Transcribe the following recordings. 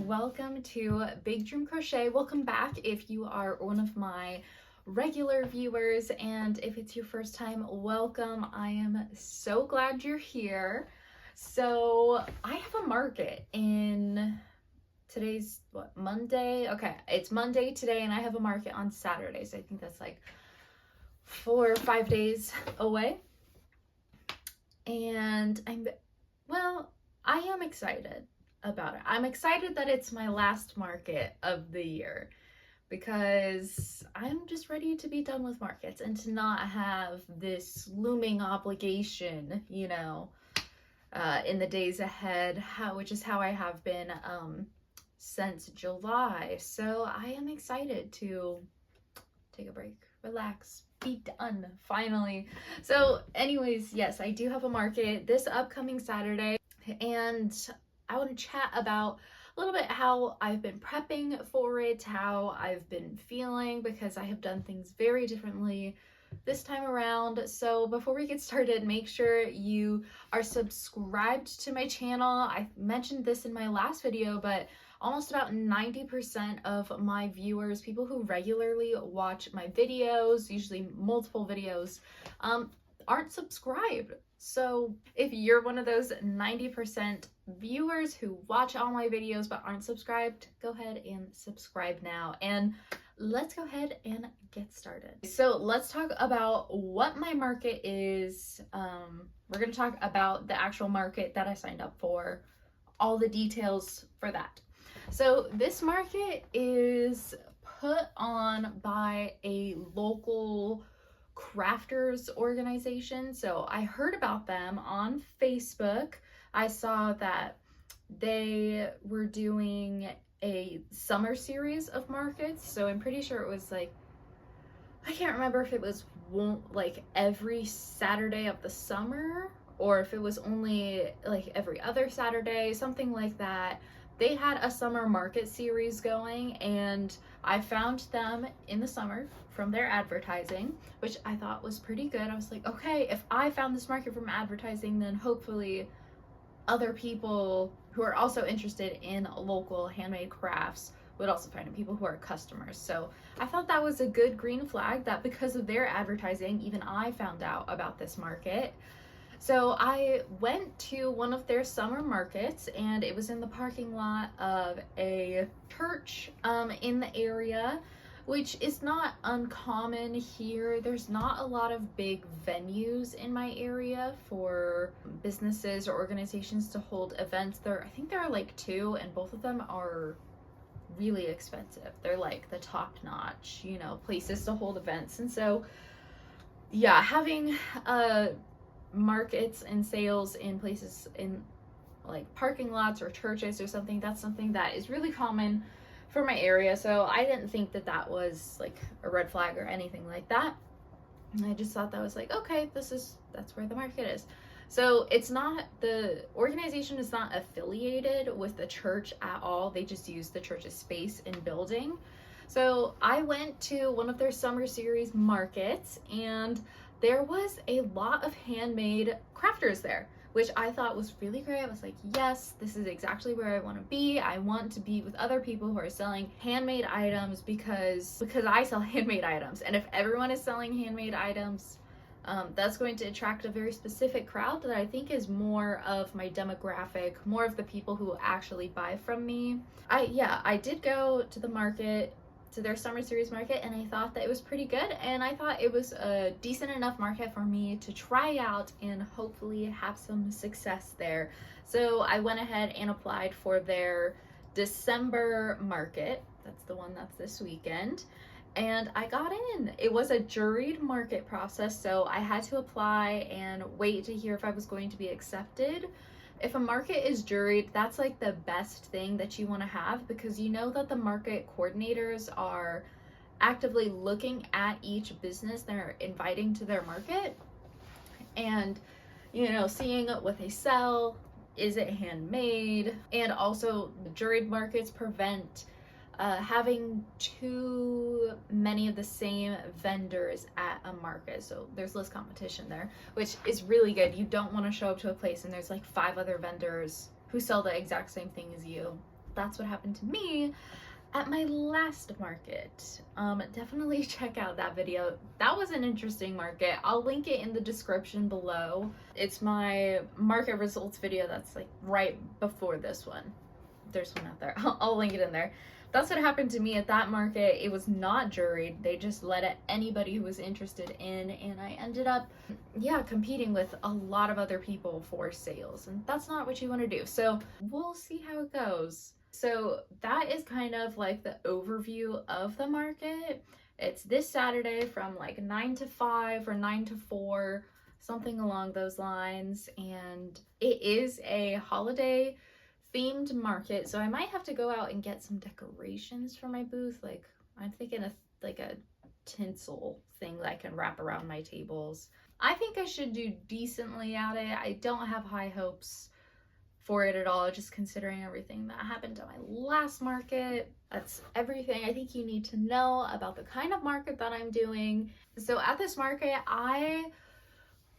welcome to Big Dream Crochet. Welcome back if you are one of my regular viewers, and if it's your first time, welcome. I am so glad you're here. So I have a market in today's Monday? Okay, it's Monday today, and I have a market on Saturday, so I think that's like 4 or 5 days away. And I am excited about it. I'm excited that it's my last market of the year because I'm just ready to be done with markets and to not have this looming obligation, in the days ahead, which is how I have been since July. So I am excited to take a break, relax, be done finally. So anyways, yes, I do have a market this upcoming Saturday, and I want to chat about a little bit how I've been prepping for it, how I've been feeling, because I have done things very differently this time around. So before we get started, make sure you are subscribed to my channel. I mentioned this in my last video, but almost about 90% of my viewers, people who regularly watch my videos, usually multiple videos, aren't subscribed. So if you're one of those 90% viewers who watch all my videos but aren't subscribed, go ahead and subscribe now. And let's go ahead and get started. So let's talk about what my market is. We're going to talk about the actual market that I signed up for, all the details for that. So this market is put on by a local crafters organization. So I heard about them on Facebook. I saw that they were doing a summer series of markets. So I'm pretty sure it was like, I can't remember if it was like every Saturday of the summer or if it was only like every other Saturday, something like that. They had a summer market series going, and I found them in the summer from their advertising, which I thought was pretty good. I was like, okay, if I found this market from advertising, then hopefully other people who are also interested in local handmade crafts would also find it, people who are customers. So I thought that was a good green flag that because of their advertising, even I found out about this market. So I went to one of their summer markets, and it was in the parking lot of a church in the area, which is not uncommon here. There's not a lot of big venues in my area for businesses or organizations to hold events. I think there are like 2, and both of them are really expensive. They're like the top-notch, places to hold events. And so, yeah, having markets and sales in places in like parking lots or churches or something, that's something that is really common for my area. So I didn't think that that was like a red flag or anything like that. And I just thought that was like, okay, that's where the market is. So the organization is not affiliated with the church at all. They just use the church's space and building. So I went to one of their summer series markets, and there was a lot of handmade crafters there, which I thought was really great. I was like, yes, this is exactly where I want to be. I want to be with other people who are selling handmade items because I sell handmade items. And if everyone is selling handmade items, that's going to attract a very specific crowd that I think is more of my demographic, more of the people who actually buy from me. I did go to the market, to their summer series market, and I thought that it was pretty good, and I thought it was a decent enough market for me to try out and hopefully have some success there. So I went ahead and applied for their December market. That's the one that's this weekend, and I got in. It was a juried market process, so I had to apply and wait to hear if I was going to be accepted. If a market is juried, that's like the best thing that you want to have, because you know that the market coordinators are actively looking at each business they're inviting to their market and, seeing what they sell, is it handmade, and also the juried markets prevent having too many of the same vendors at a market, so there's less competition there, which is really good. You don't want to show up to a place and there's like 5 other vendors who sell the exact same thing as you. that's what happened to me at my last market. Definitely check out that video. That was an interesting market. I'll link it in the description below. It's my market results video that's like right before this one. There's one out there. I'll link it in there. That's what happened to me at that market. It was not juried. They just let it anybody who was interested in, and I ended up, yeah, competing with a lot of other people for sales, and that's not what you want to do. So we'll see how it goes. So that is kind of like the overview of the market. It's this Saturday from like 9 to 5 or 9 to 4, something along those lines, and it is a holiday themed market, so I might have to go out and get some decorations for my booth. Like, I'm thinking of like a tinsel thing that I can wrap around my tables. I think I should do decently at it. I don't have high hopes for it at all, just considering everything that happened at my last market. That's everything I think you need to know about the kind of market that I'm doing. So at this market, I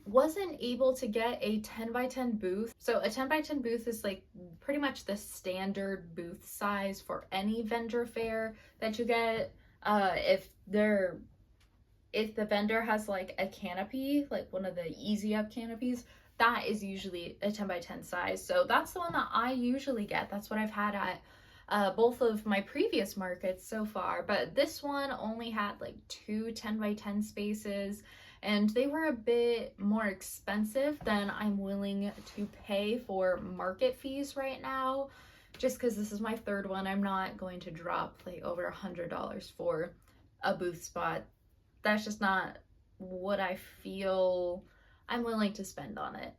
wasn't able to get a 10 by 10 booth. So a 10 by 10 booth is like pretty much the standard booth size for any vendor fair that you get. If the vendor has like a canopy, like one of the easy up canopies, that is usually a 10 by 10 size. So that's the one that I usually get. That's what I've had at both of my previous markets so far. But this one only had like 2 10 by 10 spaces, and they were a bit more expensive than I'm willing to pay for market fees right now. Just because this is my third one, I'm not going to drop like over $100 for a booth spot. That's just not what I feel I'm willing to spend on it.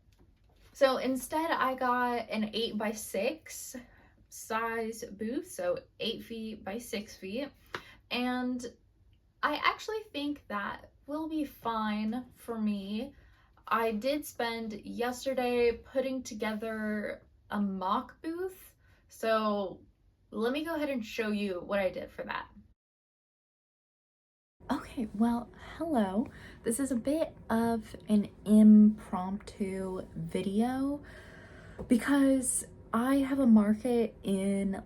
So instead, I got an 8 by 6 size booth, so 8 feet by 6 feet, and I actually think that will be fine for me. I did spend yesterday putting together a mock booth, so let me go ahead and show you what I did for that. Okay, well, hello. This is a bit of an impromptu video because I have a market in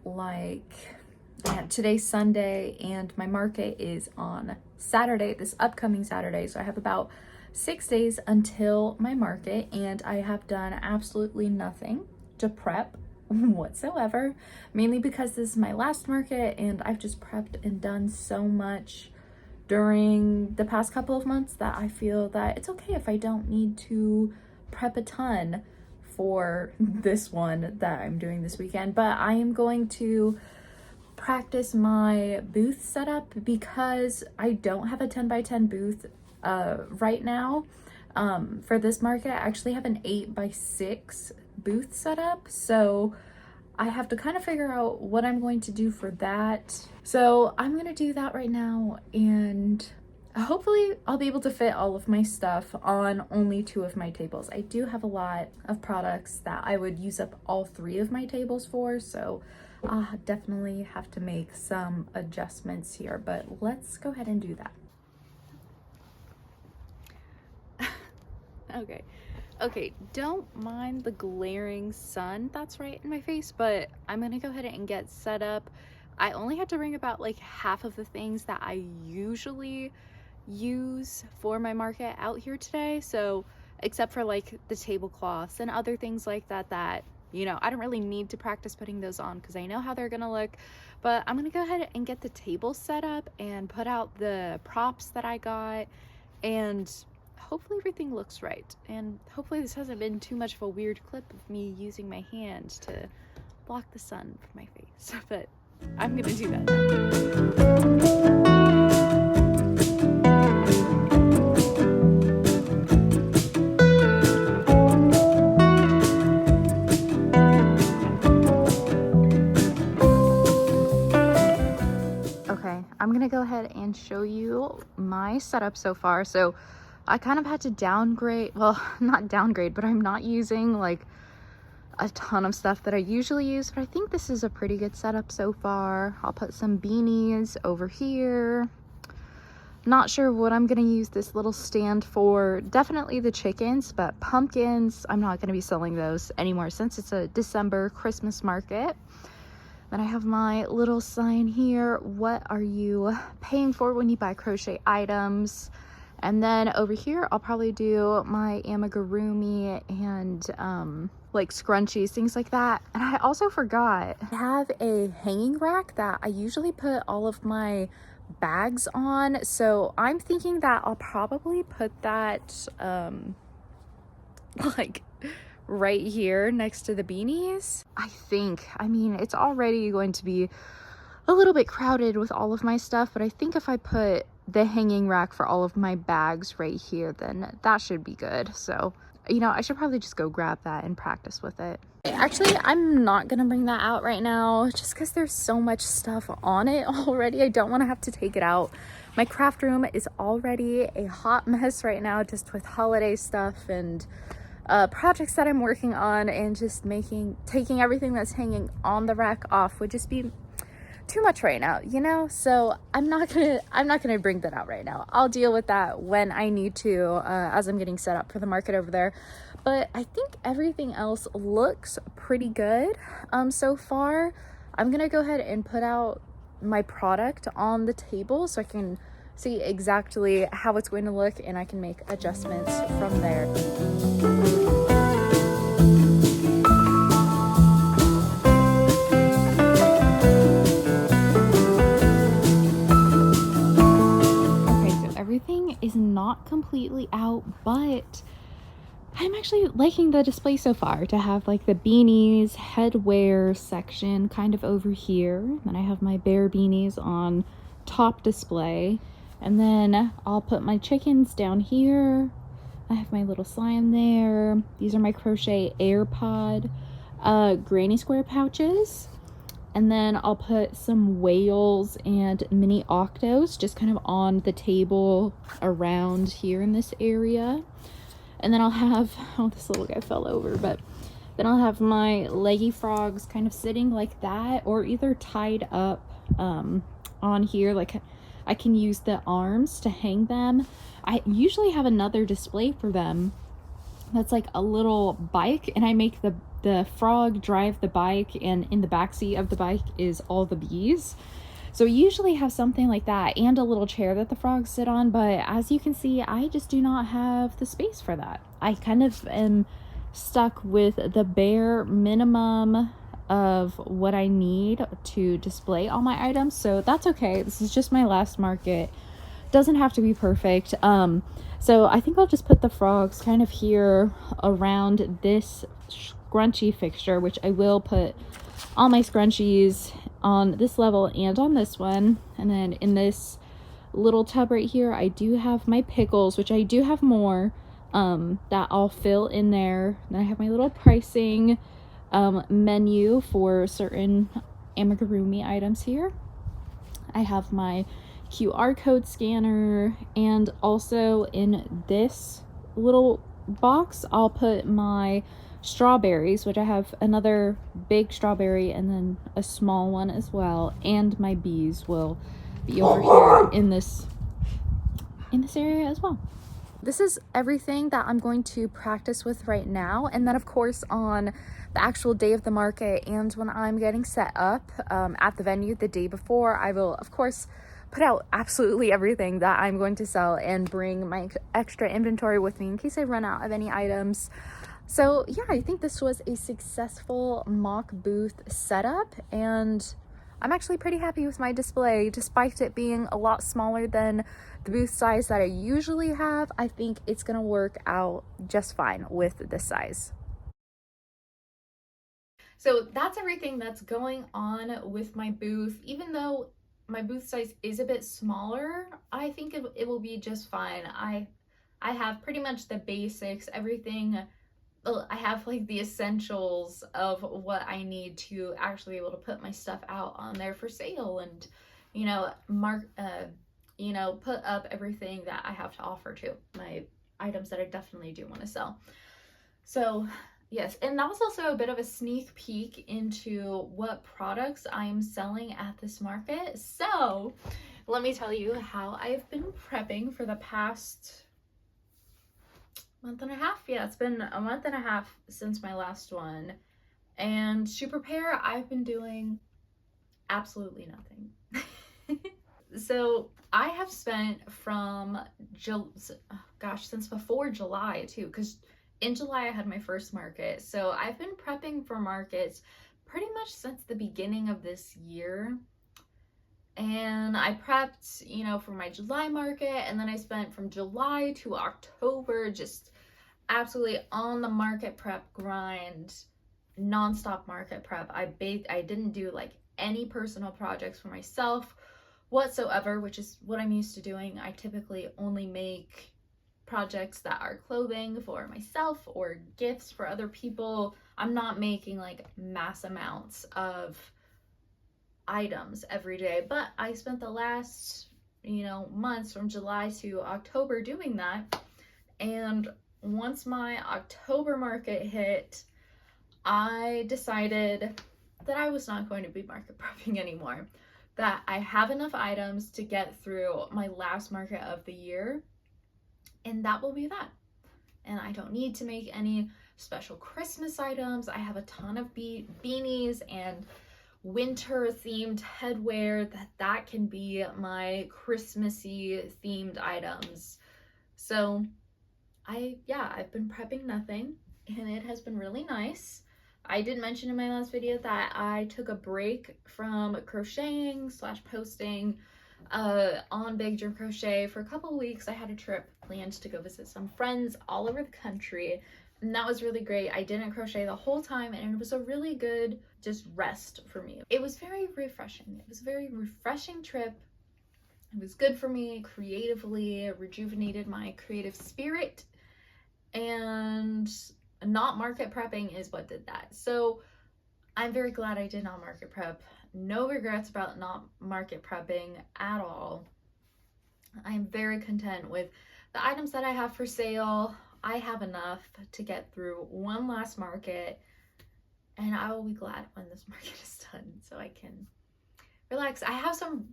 today's Sunday, and my market is on Saturday, this upcoming Saturday. So I have about 6 days until my market, and I have done absolutely nothing to prep whatsoever, mainly because this is my last market and I've just prepped and done so much during the past couple of months that I feel that it's okay if I don't need to prep a ton for this one that I'm doing this weekend. But I am going to practice my booth setup because I don't have a 10 by 10 booth right now. For this market, I actually have an 8 by 6 booth setup, so I have to kind of figure out what I'm going to do for that. So I'm gonna do that right now, and hopefully I'll be able to fit all of my stuff on only 2 of my tables. I do have a lot of products that I would use up all 3 of my tables for, so I'll definitely have to make some adjustments here, but let's go ahead and do that. Okay, don't mind the glaring sun that's right in my face, but I'm gonna go ahead and get set up. I only had to bring about like half of the things that I usually use for my market out here today, so except for like the tablecloths and other things like that, you know, I don't really need to practice putting those on because I know how they're gonna look. But I'm gonna go ahead and get the table set up and put out the props that I got, and hopefully everything looks right. And hopefully this hasn't been too much of a weird clip of me using my hand to block the sun from my face, but I'm gonna do that now. I'm gonna go ahead and show you my setup so far. So I kind of had to downgrade, well, not downgrade, but I'm not using like a ton of stuff that I usually use, but I think this is a pretty good setup so far. I'll put some beanies over here. Not sure what I'm gonna use this little stand for. Definitely the chickens, but pumpkins, I'm not gonna be selling those anymore since it's a December Christmas market. Then I have my little sign here. What are you paying for when you buy crochet items? And then over here, I'll probably do my amigurumi and like scrunchies, things like that. And I also forgot, I have a hanging rack that I usually put all of my bags on. So I'm thinking that I'll probably put that like right here next to the beanies. I mean, it's already going to be a little bit crowded with all of my stuff, but I think if I put the hanging rack for all of my bags right here, then that should be good. So, you know, I should probably just go grab that and practice with it. Actually, I'm not gonna bring that out right now just because there's so much stuff on it already. I don't want to have to take it out. My craft room is already a hot mess right now, just with holiday stuff and projects that I'm working on, and just taking everything that's hanging on the rack off would just be too much right now, you know? So I'm not gonna bring that out right now. I'll deal with that when I need to, as I'm getting set up for the market over there. But I think everything else looks pretty good so far. I'm gonna go ahead and put out my product on the table so I can see exactly how it's going to look, and I can make adjustments from there. Everything is not completely out, but I'm actually liking the display so far, to have like the beanies, headwear section kind of over here. Then I have my bear beanies on top display, and then I'll put my chickens down here. I have my little slime there. These are my crochet AirPod granny square pouches. And then I'll put some whales and mini octos just kind of on the table around here in this area. And then I'll have, oh, this little guy fell over, but then I'll have my leggy frogs kind of sitting like that, or either tied up on here. Like I can use the arms to hang them. I usually have another display for them that's like a little bike, and I make the frog drive the bike, and in the backseat of the bike is all the bees. So I usually have something like that and a little chair that the frogs sit on, but as you can see, I just do not have the space for that. I kind of am stuck with the bare minimum of what I need to display all my items, so that's okay. This is just my last market. Doesn't have to be perfect. So I think I'll just put the frogs kind of here around this scrunchie fixture, which I will put all my scrunchies on this level and on this one. And then in this little tub right here, I do have my pickles, which I do have more that I'll fill in there. Then I have my little pricing menu for certain amigurumi items here. I have my QR code scanner, and also in this little box I'll put my strawberries, which I have another big strawberry and then a small one as well, and my bees will be over here in this area as well. This is everything that I'm going to practice with right now, and then of course on the actual day of the market and when I'm getting set up at the venue the day before, I will of course put out absolutely everything that I'm going to sell and bring my extra inventory with me in case I run out of any items. So yeah, I think this was a successful mock booth setup, and I'm actually pretty happy with my display. Despite it being a lot smaller than the booth size that I usually have, I think it's gonna work out just fine with this size. So that's everything that's going on with my booth. Even though my booth size is a bit smaller, I think it will be just fine. I have pretty much the basics, everything. I have like the essentials of what I need to actually be able to put my stuff out on there for sale, and you know, put up everything that I have to offer to my items that I definitely do want to sell. So yes, and that was also a bit of a sneak peek into what products I am selling at this market. So let me tell you how I've been prepping for the past month and a half. Yeah, it's been a month and a half since my last one. And to prepare, I've been doing absolutely nothing. So I have spent from since before July too, because in July I had my first market. So I've been prepping for markets pretty much since the beginning of this year. And I prepped, for my July market, and then I spent from July to October just absolutely on the market prep grind, nonstop market prep. I didn't do like any personal projects for myself whatsoever, which is what I'm used to doing. I typically only make projects that are clothing for myself or gifts for other people. I'm not making like mass amounts of items every day, but I spent the last, months from July to October doing that. And once my October market hit, I decided that I was not going to be market prepping anymore, that I have enough items to get through my last market of the year, and that will be that. And I don't need to make any special Christmas items. I have a ton of beanies and winter themed headwear that can be my Christmassy themed items. So I've been prepping nothing, and it has been really nice. I did mention in my last video that I took a break from crocheting / posting on Big Dream Crochet for a couple of weeks. I had a trip planned to go visit some friends all over the country, and that was really great. I didn't crochet the whole time, and it was a really good just rest for me. It was very refreshing. It was a very refreshing trip. It was good for me creatively, rejuvenated my creative spirit, and not market prepping is what did that. So I'm very glad I did not market prep. No regrets about not market prepping at all. I'm very content with the items that I have for sale. I have enough to get through one last market, and I will be glad when this market is done so I can relax. I have some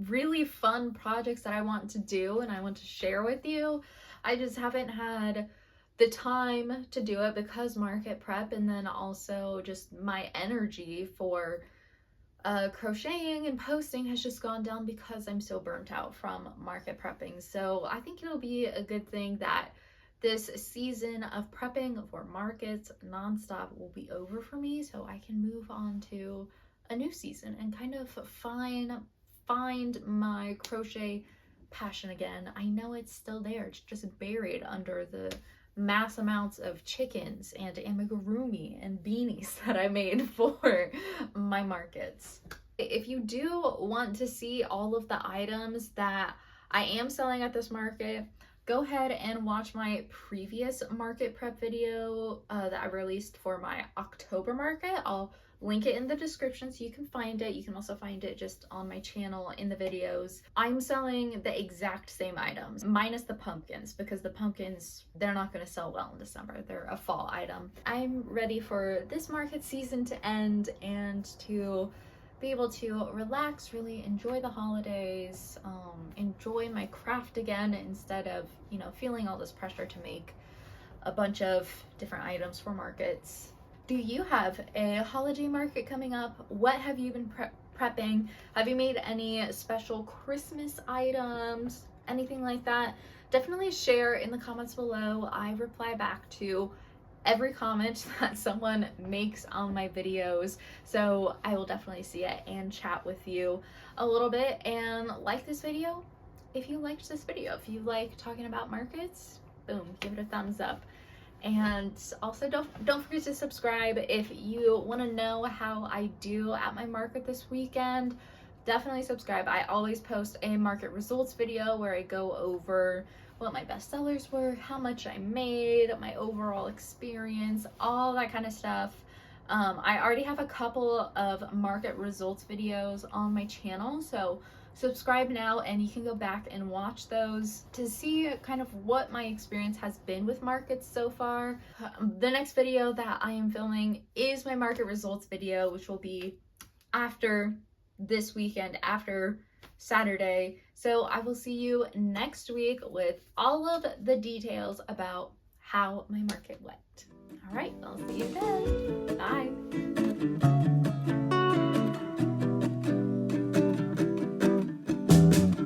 really fun projects that I want to do and I want to share with you. I just haven't had the time to do it because market prep, and then also just my energy for crocheting and posting has just gone down because I'm so burnt out from market prepping. So I think it'll be a good thing that this season of prepping for markets nonstop will be over for me, so I can move on to a new season and kind of find my crochet passion again. I know it's still there. It's just buried under the mass amounts of chickens and amigurumi and beanies that I made for my markets. If you do want to see all of the items that I am selling at this market, go ahead and watch my previous market prep video that I released for my October market. I'll link it in the description so you can find it. You can also find it just on my channel in the videos. I'm selling the exact same items, minus the pumpkins, because the pumpkins, they're not going to sell well in December. They're a fall item. I'm ready for this market season to end and to be able to relax, really enjoy the holidays, enjoy my craft again instead of, feeling all this pressure to make a bunch of different items for markets. Do you have a holiday market coming up? What have you been prepping? Have you made any special Christmas items? Anything like that? Definitely share in the comments below. I reply back to every comment that someone makes on my videos, so I will definitely see it and chat with you a little bit. And like this video if you liked this video. If you like talking about markets, boom, give it a thumbs up. And also don't forget to subscribe if you want to know how I do at my market this weekend. Definitely subscribe. I always post a market results video where I go over what my best sellers were, how much I made, my overall experience, all that kind of stuff. I already have a couple of market results videos on my channel, so subscribe now and you can go back and watch those to see kind of what my experience has been with markets so far. The next video that I am filming is my market results video, which will be after this weekend, after Saturday. So I will see you next week with all of the details about how my market went. All right, I'll see you then. Bye.